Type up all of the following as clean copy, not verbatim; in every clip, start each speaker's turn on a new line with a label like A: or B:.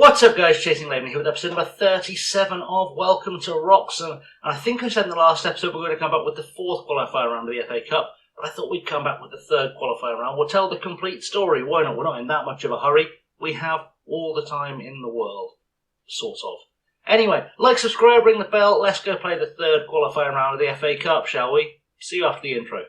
A: What's up guys, Chasing Labour here with episode number 37 of Welcome to Wroxham. And I think I said in the last episode we're going to come back with the fourth qualifier round of the FA Cup, but I thought we'd come back with the third qualifier round. We'll tell the complete story, why not? We're not in that much of a hurry. We have all the time in the world. Sort of. Anyway, like, subscribe, ring the bell, let's go play the third qualifier round of the FA Cup, shall we? See you after the intro.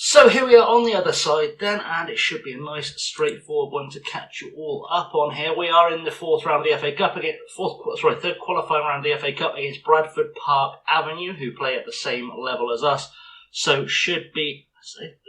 A: So here we are on the other side then, and it should be a nice straightforward one to catch you all up on here. We are in the fourth round of the FA Cup against third qualifying round of the FA Cup against Bradford Park Avenue, who play at the same level as us. So should be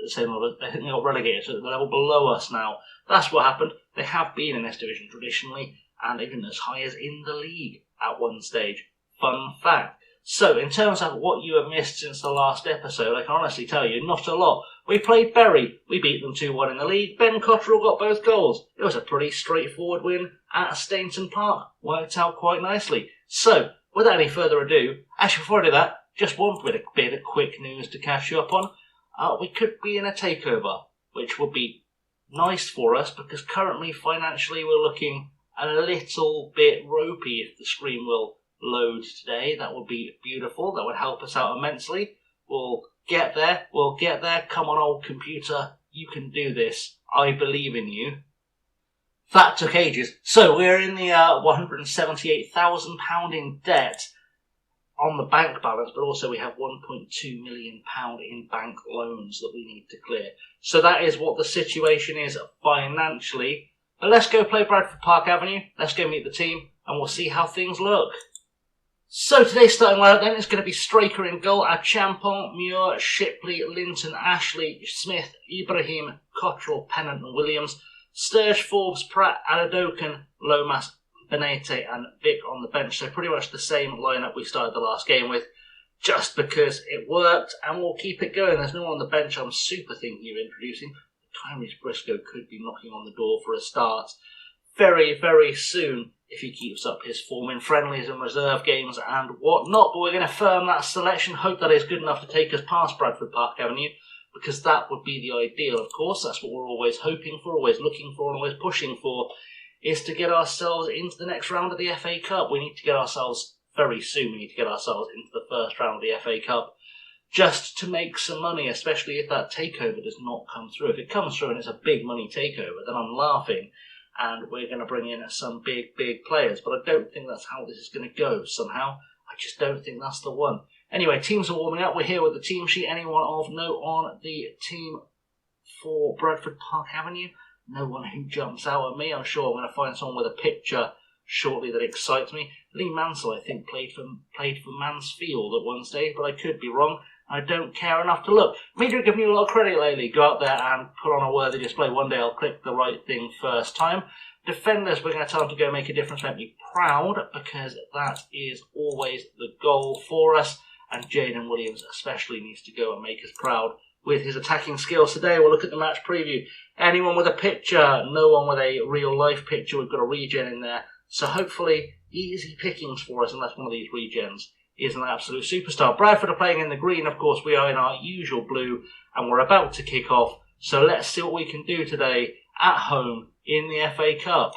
A: the same level. I think they got relegated to the level below us now. That's what happened. They have been in this division traditionally, and even as high as in the league at one stage. Fun fact. So, in terms of what you have missed since the last episode, I can honestly tell you, not a lot. We played Bury. We beat them 2-1 in the league. Ben Cottrell got both goals. It was a pretty straightforward win at Stainton Park. Worked out quite nicely. So, without any further ado, actually before I do that, just one bit of quick news to catch you up on. We could be in a takeover, which would be nice for us, because currently, financially, we're looking a little bit ropey, if the screen will load today. That would be beautiful. That would help us out immensely. We'll get there. We'll get there. Come on, old computer. You can do this. I believe in you. That took ages. So we're in the £178,000 in debt on the bank balance, but also we have £1.2 million in bank loans that we need to clear. So that is what the situation is financially. But let's go play Bradford Park Avenue. Let's go meet the team, and we'll see how things look. So today's starting lineup then is going to be Straker in goal, Achampong, Muir, Shipley, Linton, Ashley, Smith, Ibrahim, Cottrell, Pennant and Williams, Sturge, Forbes, Pratt, Aladokan, Lomas, Benete and Vic on the bench. So pretty much the same lineup we started the last game with, just because it worked, and we'll keep it going. There's no one on the bench I'm super thinking of introducing. Tyrese Briscoe could be knocking on the door for a start very, very soon, if he keeps up his form in friendlies and reserve games and whatnot. But we're going to firm that selection, hope that is good enough to take us past Bradford Park Avenue, because that would be the ideal, of course. That's what we're always hoping for, always looking for, and always pushing for, is to get ourselves into the next round of the FA Cup. We need to get ourselves, very soon, we need to get ourselves into the first round of the FA Cup, just to make some money, especially if that takeover does not come through. If it comes through and it's a big money takeover, then I'm laughing, and we're going to bring in some big players. But I don't think that's how this is going to go somehow. I just don't think that's the one. Anyway, teams are warming up. We're here with the team sheet. Anyone of note on the team for Bradford Park Avenue? No one who jumps out at me. I'm sure I'm going to find someone with a picture shortly that excites me. Lee Mansell, I think, played for Mansfield at one stage, but I could be wrong. I don't care enough to look. Media give me a lot of credit lately. Go out there and put on a worthy display. One day I'll click the right thing first time. Defenders, we're going to tell them to go make a difference, make me proud, because that is always the goal for us. And Jaden Williams especially needs to go and make us proud with his attacking skills today. We'll look at the match preview. Anyone with a picture? No one with a real life picture. We've got a regen in there. So hopefully easy pickings for us, unless one of these regens is an absolute superstar. Bradford are playing in the green, of course. We are in our usual blue, and we're about to kick off. So let's see what we can do today at home in the FA Cup.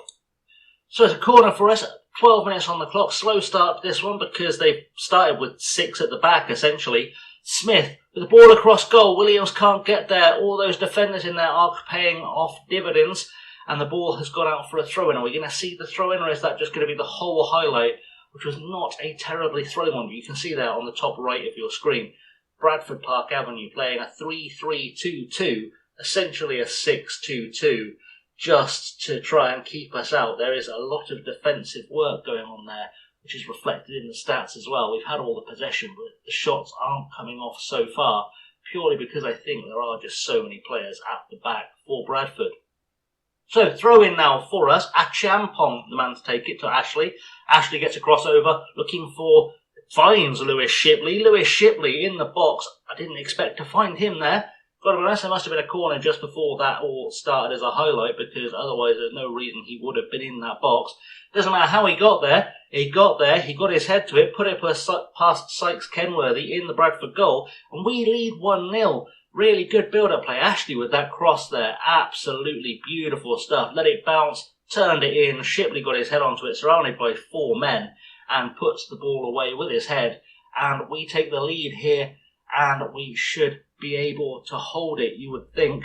A: So it's a corner for us. 12 minutes on the clock. Slow start to this one, because they've started with 6 at the back, essentially. Smith with the ball across goal. Williams can't get there. All those defenders in there are paying off dividends, and the ball has gone out for a throw-in. Are we going to see the throw-in, or is that just going to be the whole highlight, which was not a terribly thrilling one? You can see there on the top right of your screen. Bradford Park Avenue playing a 3-3-2-2, essentially a 6-2-2, just to try and keep us out. There is a lot of defensive work going on there, which is reflected in the stats as well. We've had all the possession, but the shots aren't coming off so far, purely because I think there are just so many players at the back for Bradford. So, throw in now for us. Achampong, the man to take it to Ashley. Ashley gets a crossover, looking for, finds Lewis Shipley. Lewis Shipley in the box. I didn't expect to find him there. Got to be honest, there must have been a corner just before that all started as a highlight, because otherwise there's no reason he would have been in that box. Doesn't matter how he got there, he got his head to it, put it past Sykes Kenworthy in the Bradford goal, and we lead 1-0. Really good build-up play. Ashley with that cross there, absolutely beautiful stuff. Let it bounce, turned it in, Shipley got his head onto it, surrounded by 4 men, and puts the ball away with his head, and we take the lead here, and we should be able to hold it, you would think.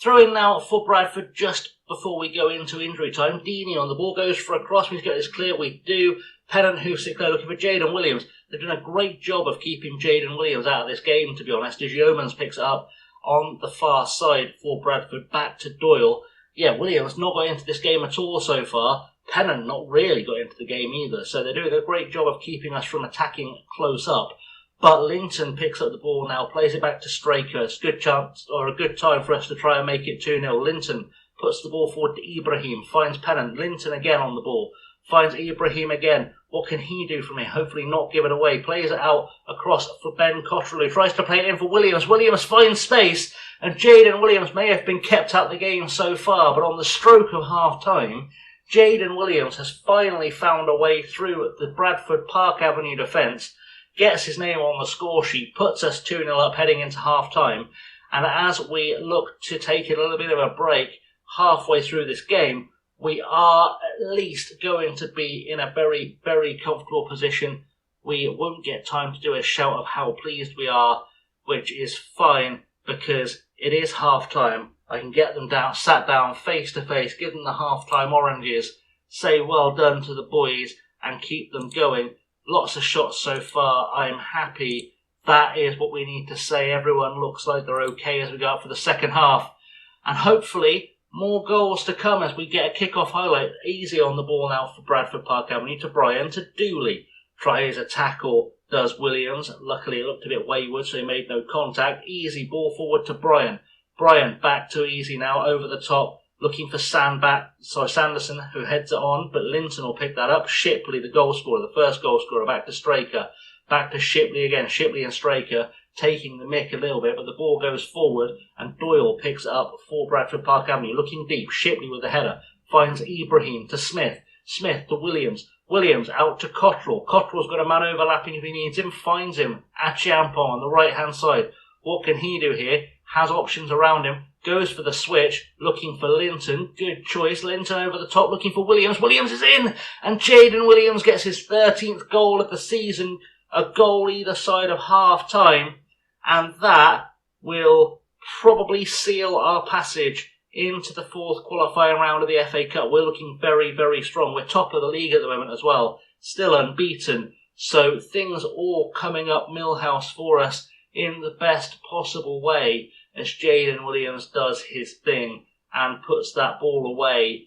A: Throw in now for Bradford just before we go into injury time. Deeney on the ball, goes for a cross. We get this clear, we do. Pennant, Husick there looking for Jaden Williams. They've done a great job of keeping Jaden Williams out of this game, to be honest, as Yeomans picks it up on the far side for Bradford. Back to Doyle. Yeah, Williams not got into this game at all so far. Pennant not really got into the game either, so they're doing a great job of keeping us from attacking close up. But Linton picks up the ball now, plays it back to Straker. It's a good chance, or a good time for us to try and make it 2-0. Linton puts the ball forward to Ibrahim, finds Pennant. Linton again on the ball, finds Ibrahim again. What can he do from here? Hopefully not give it away. Plays it out across for Ben Cottrell, who tries to play it in for Williams. Williams finds space, and Jaden Williams may have been kept out of the game so far, but on the stroke of half-time, Jaden Williams has finally found a way through the Bradford Park Avenue defence, gets his name on the score sheet, puts us 2-0 up heading into half-time, and as we look to take a little bit of a break halfway through this game, we are at least going to be in a very, very comfortable position. We won't get time to do a shout of how pleased we are, which is fine, because it is half-time. I can get them down, sat down face to face, give them the half-time oranges, say well done to the boys, and keep them going. Lots of shots so far. I'm happy. That is what we need to say. Everyone looks like they're okay as we go up for the second half. And hopefully more goals to come as we get a kick-off highlight. Easy on the ball now for Bradford Park Avenue to Brian, to Dooley. Tries a tackle, does Williams. Luckily it looked a bit wayward, so he made no contact. Easy ball forward to Brian. Brian back to Easy now, over the top. Looking for Sanderson, who heads it on, but Linton will pick that up. Shipley, the goal scorer, the first goal scorer, back to Straker. Back to Shipley again. Shipley and Straker taking the mick a little bit, but the ball goes forward, and Doyle picks it up for Bradford Park Avenue. Looking deep, Shipley with the header. Finds Ibrahim to Smith. Smith to Williams. Williams out to Cottrell. Cottrell's got a man overlapping if he needs him. Finds him. Achiampong on the right-hand side. What can he do here? Has options around him. Goes for the switch, looking for Linton. Good choice. Linton over the top, looking for Williams. Williams is in! And Jaden Williams gets his 13th goal of the season. A goal either side of half-time. And that will probably seal our passage into the 4th qualifying round of the FA Cup. We're looking very, very strong. We're top of the league at the moment as well. Still unbeaten. So things all coming up Millhouse for us in the best possible way, as Jaden Williams does his thing and puts that ball away.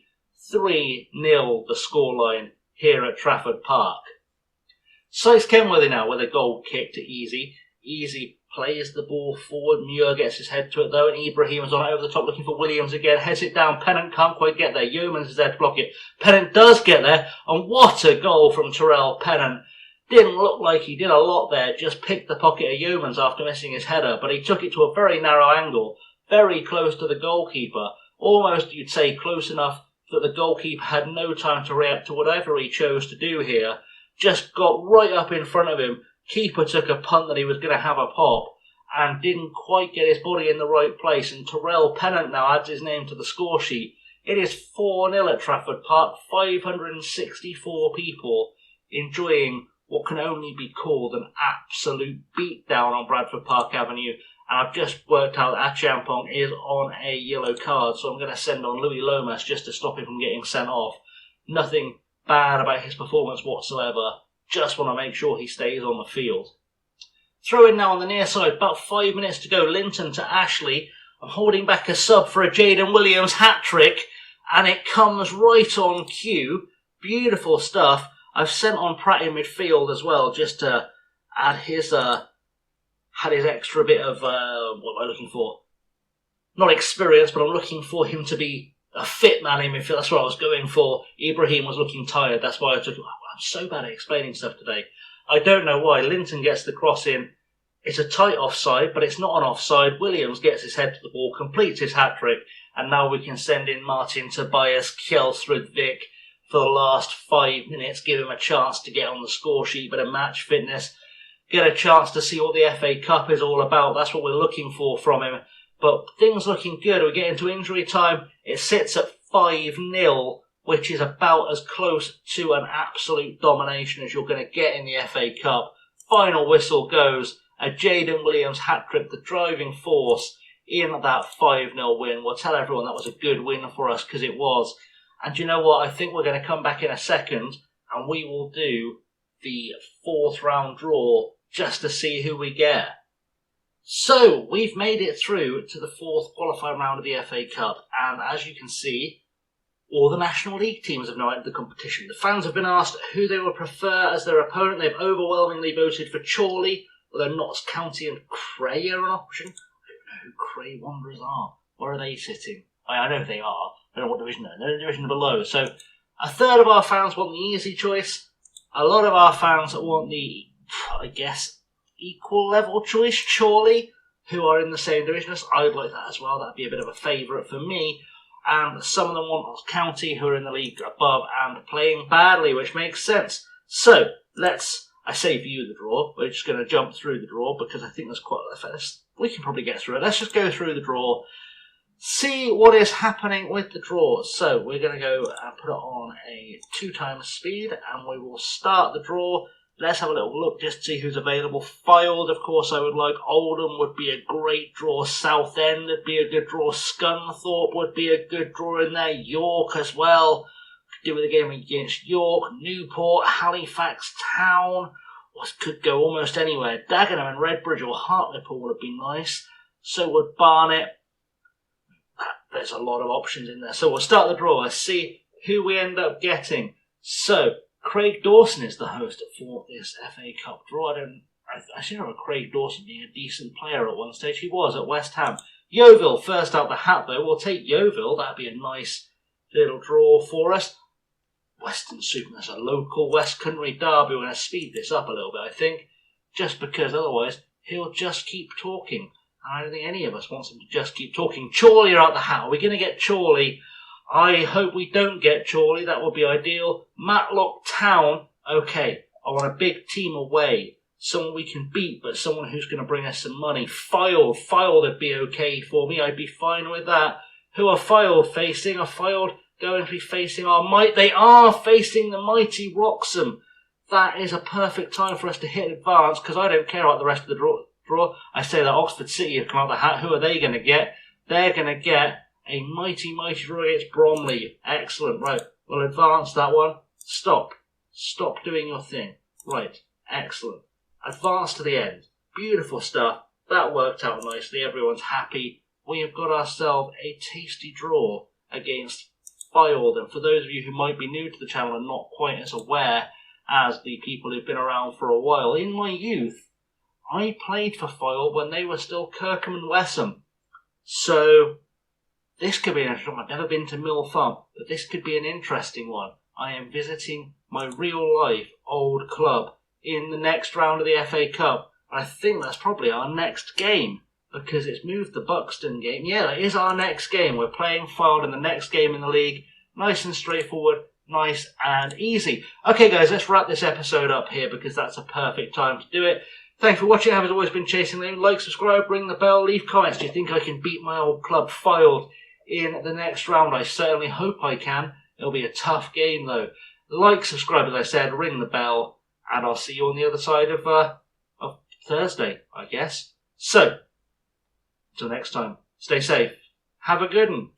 A: 3-0 the scoreline here at Trafford Park. Sykes Kenworthy now with a goal kick to Easy. Easy plays the ball forward. Muir gets his head to it though, and Ibrahim is on over the top looking for Williams again. Heads it down. Pennant can't quite get there. Yeomans is there to block it. Pennant does get there, and what a goal from Terrell Pennant. Didn't look like he did a lot there, just picked the pocket of Yeomans after missing his header, but he took it to a very narrow angle, very close to the goalkeeper, almost you'd say close enough that the goalkeeper had no time to react to whatever he chose to do here, just got right up in front of him. Keeper took a punt that he was going to have a pop and didn't quite get his body in the right place, and Terrell Pennant now adds his name to the score sheet. It is 4-0 at Trafford Park, 564 people enjoying what can only be called an absolute beatdown on Bradford Park Avenue. And I've just worked out that Achiampong is on a yellow card, so I'm going to send on Louis Lomas just to stop him from getting sent off. Nothing bad about his performance whatsoever. Just want to make sure he stays on the field. Throw in now on the near side, about 5 minutes to go. Linton to Ashley. I'm holding back a sub for a Jaden Williams hat-trick, and it comes right on cue. Beautiful stuff. I've sent on Pratt in midfield as well, just to add his extra bit of, what am I looking for? Not experience, but I'm looking for him to be a fit man in midfield. That's what I was going for. Ibrahim was looking tired, that's why I took him. I'm so bad at explaining stuff today. I don't know why. Linton gets the cross in. It's a tight offside, but it's not an offside. Williams gets his head to the ball, completes his hat-trick, and now we can send in Martin Tobias Kjelsrud-Vik for the last 5 minutes, give him a chance to get on the score sheet, but a match fitness, get a chance to see what the FA Cup is all about. That's what we're looking for from him. But things looking good. We get into injury time. It sits at 5-0, which is about as close to an absolute domination as you're going to get in the FA Cup. Final whistle goes. A Jaden Williams hat-trick, the driving force in that 5-0 win. We'll tell everyone that was a good win for us, because it was. And you know what? I think we're going to come back in a second and we will do the 4th round draw just to see who we get. So, we've made it through to the 4th qualifying round of the FA Cup. And as you can see, all the National League teams have now entered the competition. The fans have been asked who they would prefer as their opponent. They've overwhelmingly voted for Chorley, although Notts County and Cray are an option. I don't know who Cray Wanderers are. Where are they sitting? I know who they are. I don't know what division they're in. They're in the division below. So a third of our fans want the easy choice. A lot of our fans want the, I guess, equal level choice, Chorley, who are in the same division as us. I would like that as well. That'd be a bit of a favourite for me. And some of them want Notts County, who are in the league above and playing badly, which makes sense. So let's, I say view the draw. We're just going to jump through the draw because I think there's quite a lot. We can probably get through it. Let's just go through the draw, see what is happening with the draw. So we're going to go and put it on a 2 times speed, and we will start the draw. Let's have a little look just to see who's available. Fylde, of course, I would like. Oldham would be a great draw. Southend would be a good draw. Scunthorpe would be a good draw in there. York as well. Could do with a game against York. Newport, Halifax Town. Could go almost anywhere. Dagenham and Redbridge or Hartlepool would be nice. So would Barnet. There's a lot of options in there. So we'll start the draw. Let's see who we end up getting. So Craig Dawson is the host for this FA Cup draw. I should remember Craig Dawson being a decent player at one stage. He was at West Ham. Yeovil first out the hat though. We'll take Yeovil. That'd be a nice little draw for us. Western Superman, a local West Country derby. We're going to speed this up a little bit, I think, just because otherwise he'll just keep talking. I don't think any of us wants him to just keep talking. Chorley are out the hat. Are we going to get Chorley? I hope we don't get Chorley. That would be ideal. Matlock Town. Okay, I want a big team away. Someone we can beat, but someone who's going to bring us some money. Fylde would be okay for me. I'd be fine with that. Who are Fylde facing? Are Fylde going to be facing our might? They are facing the mighty Wroxham. That is a perfect time for us to hit advance, because I don't care about the rest of the draw. I say that Oxford City have come out the hat. Who are they going to get? They're going to get a mighty draw against Bromley. Excellent. Right, we'll advance that one. Stop doing your thing. Right, excellent. Advance to the end. Beautiful stuff. That worked out nicely. Everyone's happy. We have got ourselves a tasty draw against Fylde. And for those of you who might be new to the channel and not quite as aware as the people who've been around for a while, in my youth, I played for Fylde when they were still Kirkham and Wesham. So this could be an interesting one. I've never been to Mill Farm, but this could be an interesting one. I am visiting my real life old club in the next round of the FA Cup. I think that's probably our next game, because it's moved the Buxton game. Yeah, it is our next game. We're playing Fylde in the next game in the league. Nice and straightforward, nice and easy. Okay guys, let's wrap this episode up here, because that's a perfect time to do it. Thanks for watching. I have as always been Chasing Lane. Like, subscribe, ring the bell, leave comments. Do you think I can beat my old club Fylde in the next round? I certainly hope I can. It'll be a tough game though. Like, subscribe, as I said, ring the bell, and I'll see you on the other side of Thursday, I guess. So, until next time, stay safe. Have a good one.